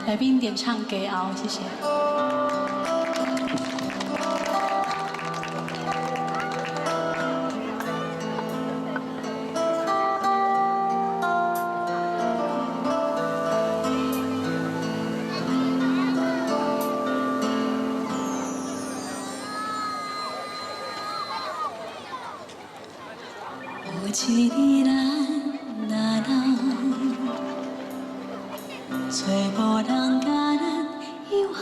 来宾点唱《给熬》，谢谢。有一日咱人找无人甲咱友好，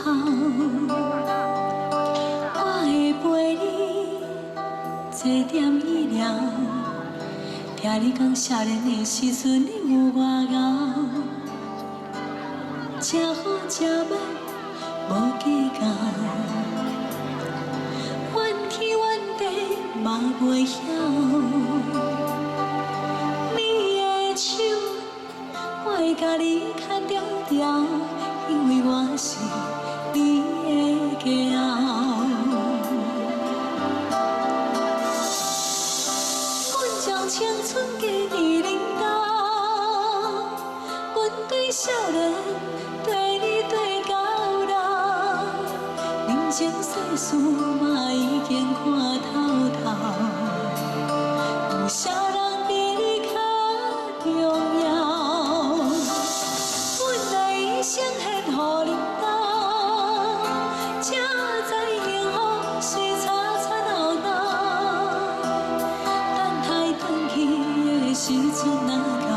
我会陪你坐点医疗，听你讲少年的时阵你有外敖，吃好吃歹无计较，怨天怨地嘛袂晓。 我会甲你牵条条，因为我是你的骄傲。阮将青春加伫恁家，阮对少年，对你对到老，人生世事嘛已经看透透，有啥人比你较重要？ 献献予恁家，才知幸福是吵吵闹闹。等待转去的时阵若到，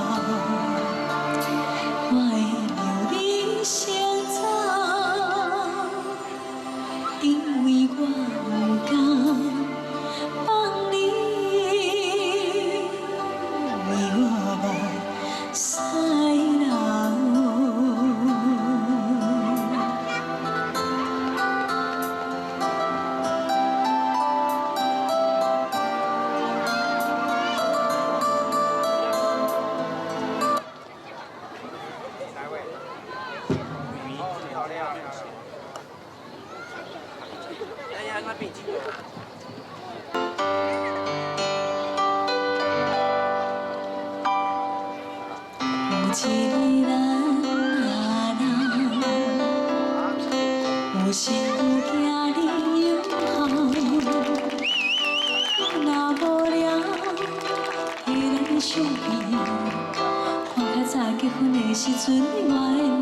我会留你先走，因为我不甘放你为我目屎流。 有一日咱人，有心有惊你友好，若无聊，彼咱相片，看较早结婚的时阵，我的。